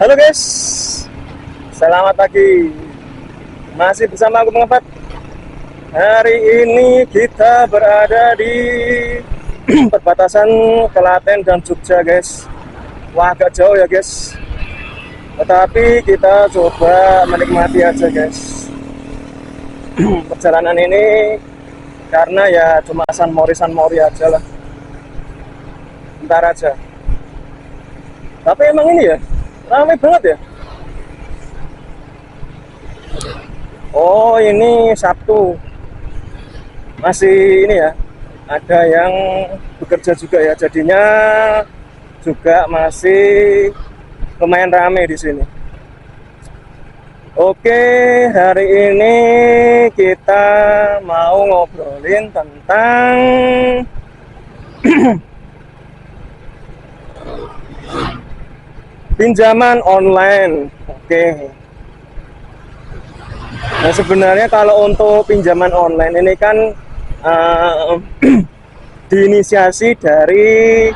Halo guys, selamat pagi. Masih bersama aku Pengepat. Hari ini kita berada di perbatasan Klaten dan Jogja guys. Wah, agak jauh ya guys. Tetapi kita coba menikmati aja guys perjalanan ini, karena ya cuma San Mori aja lah. Bentar aja. Tapi emang ini ya ramai banget ya. Oh, ini Sabtu. Masih ini ya, ada yang bekerja juga ya. Jadinya juga masih lumayan ramai di sini. Oke, hari ini kita mau ngobrolin tentang pinjaman online. Oke. Nah, sebenarnya kalau untuk pinjaman online ini kan diinisiasi dari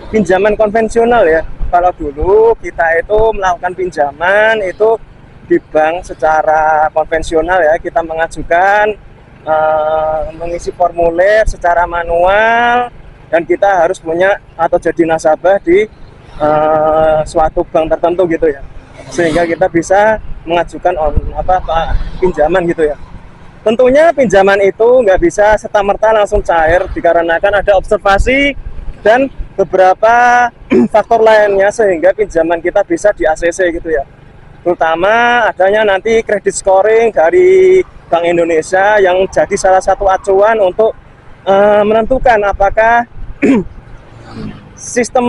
pinjaman konvensional ya. Kalau dulu kita itu melakukan pinjaman itu di bank secara konvensional ya, kita mengajukan mengisi formulir secara manual, dan kita harus punya atau jadi nasabah di suatu bank tertentu gitu ya, sehingga kita bisa mengajukan pinjaman gitu ya. Tentunya pinjaman itu nggak bisa serta-merta langsung cair, dikarenakan ada observasi dan beberapa faktor lainnya sehingga pinjaman kita bisa di ACC gitu ya. Terutama adanya nanti kredit scoring dari Bank Indonesia yang jadi salah satu acuan untuk menentukan apakah sistem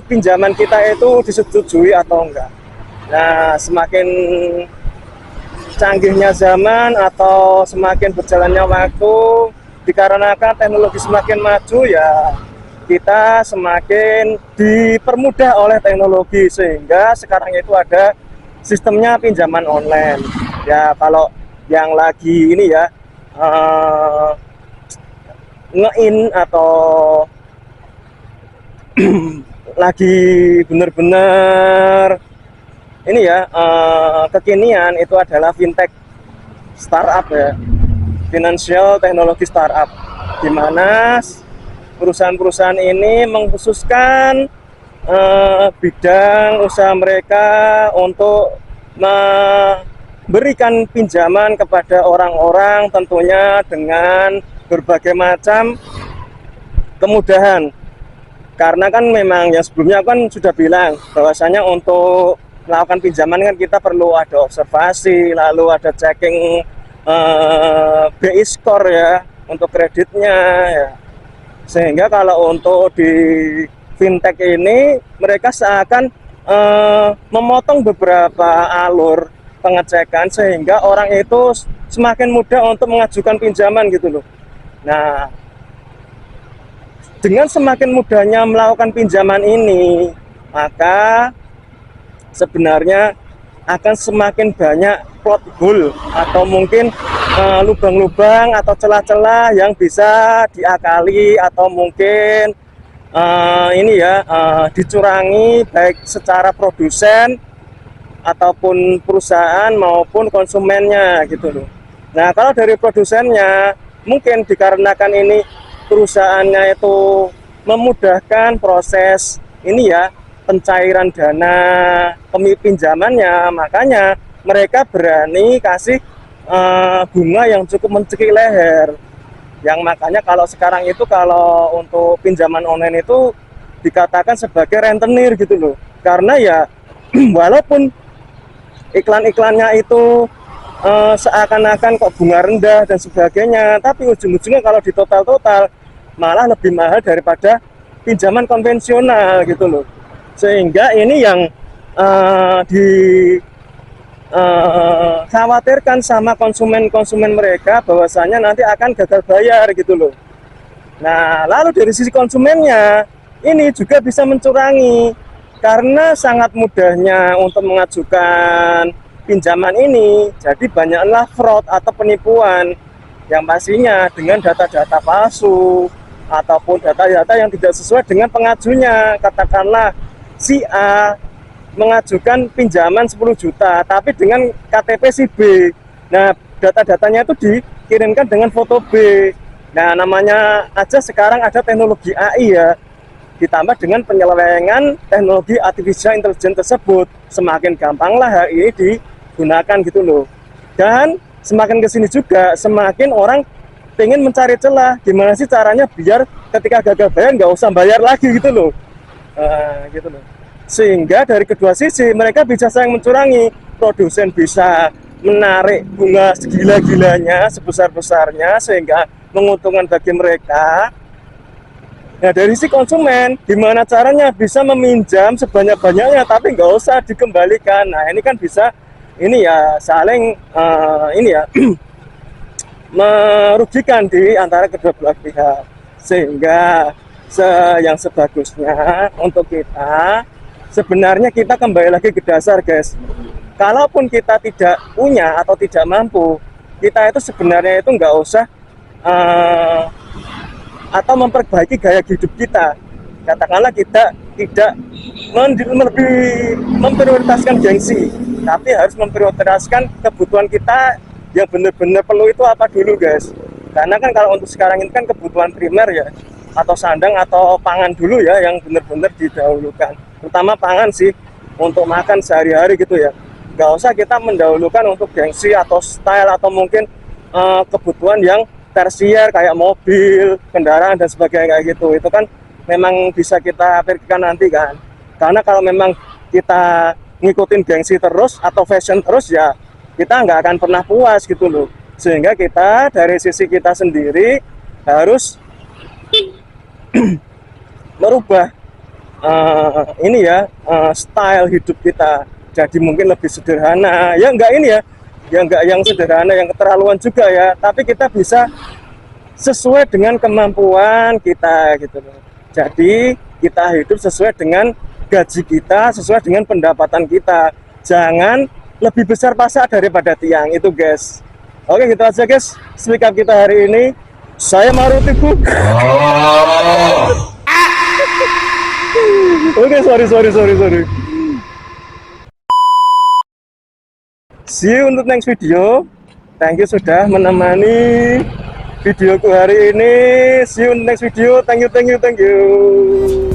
pinjaman kita itu disetujui atau enggak. Nah, semakin canggihnya zaman atau semakin berjalannya waktu, dikarenakan teknologi semakin maju ya, kita semakin dipermudah oleh teknologi, sehingga sekarang itu ada sistemnya pinjaman online. Ya, kalau yang lagi ini ya nge-in atau lagi benar-benar ini ya kekinian itu adalah fintech startup ya, financial teknologi startup, di mana perusahaan-perusahaan ini mengkhususkan bidang usaha mereka untuk memberikan pinjaman kepada orang-orang, tentunya dengan berbagai macam kemudahan. Karena kan memang yang sebelumnya kan sudah bilang bahwasanya untuk melakukan pinjaman kan kita perlu ada observasi, lalu ada checking BI score ya untuk kreditnya ya. Sehingga kalau untuk di fintech ini mereka seakan memotong beberapa alur pengecekan, sehingga orang itu semakin mudah untuk mengajukan pinjaman gitu loh. Nah, dengan semakin mudahnya melakukan pinjaman ini, maka sebenarnya akan semakin banyak plot hole atau mungkin lubang-lubang atau celah-celah yang bisa diakali atau mungkin dicurangi baik secara produsen ataupun perusahaan maupun konsumennya gitu loh. Nah, kalau dari produsennya mungkin dikarenakan ini perusahaannya itu memudahkan proses ini ya, pencairan dana pinjamannya, makanya mereka berani kasih bunga yang cukup mencekik leher. Yang makanya kalau sekarang itu kalau untuk pinjaman online itu dikatakan sebagai rentenir gitu loh. Karena ya walaupun iklan-iklannya itu seakan-akan kok bunga rendah dan sebagainya, tapi ujung-ujungnya kalau di total-total malah lebih mahal daripada pinjaman konvensional gitu loh. Sehingga ini yang dikhawatirkan sama konsumen-konsumen mereka, bahwasanya nanti akan gagal bayar gitu loh. Nah, lalu dari sisi konsumennya ini juga bisa mencurangi, karena sangat mudahnya untuk mengajukan pinjaman ini, jadi banyaklah fraud atau penipuan yang pastinya dengan data-data palsu ataupun data-data yang tidak sesuai dengan pengajunya. Katakanlah si A mengajukan pinjaman 10 juta tapi dengan KTP si B. Nah, data-datanya itu dikirimkan dengan foto B. Nah, namanya aja sekarang ada teknologi AI ya, ditambah dengan penyelewengan teknologi artificial intelligence tersebut, semakin gampanglah hal ini digunakan gitu loh. Dan semakin kesini juga semakin orang pengen mencari celah, gimana sih caranya biar ketika gagal bayar nggak usah bayar lagi gitu loh. Gitu loh. Sehingga dari kedua sisi mereka bisa saling mencurangi, produsen bisa menarik bunga segila-gilanya, sebesar-besarnya sehingga menguntungkan bagi mereka. Nah, dari si konsumen, gimana caranya bisa meminjam sebanyak-banyaknya tapi nggak usah dikembalikan. Nah, ini kan bisa ini ya saling ini ya merugikan di antara kedua belah pihak. Sehingga yang sebagusnya untuk kita sebenarnya kita kembali lagi ke dasar, guys. Kalaupun kita tidak punya atau tidak mampu, kita itu sebenarnya itu nggak usah atau memperbaiki gaya hidup kita. Katakanlah kita tidak lebih memprioritaskan gengsi, tapi harus memprioritaskan kebutuhan kita yang benar-benar perlu itu apa dulu, guys. Karena kan kalau untuk sekarang ini kan kebutuhan primer ya, atau sandang atau pangan dulu ya yang benar-benar didahulukan. Terutama pangan sih, untuk makan sehari-hari gitu ya. Nggak usah kita mendahulukan untuk gengsi atau style atau mungkin kebutuhan yang tersier kayak mobil, kendaraan dan sebagainya kayak gitu. Itu kan memang bisa kita pikirkan nanti kan. Karena kalau memang kita ngikutin gengsi terus atau fashion terus ya kita nggak akan pernah puas gitu loh. Sehingga kita dari sisi kita sendiri harus merubah ini ya style hidup kita. Jadi mungkin lebih sederhana. Ya enggak ini ya enggak yang sederhana yang keterlaluan juga ya, tapi kita bisa sesuai dengan kemampuan kita gitu loh. Jadi kita hidup sesuai dengan gaji kita, sesuai dengan pendapatan kita. Jangan lebih besar pasak daripada tiang itu, guys. Oke, gitu aja guys speak up kita hari ini. Saya Maruti Buk. Oke, sorry. See you untuk next video. Thank you sudah menemani videoku hari ini. See you next video. Thank you.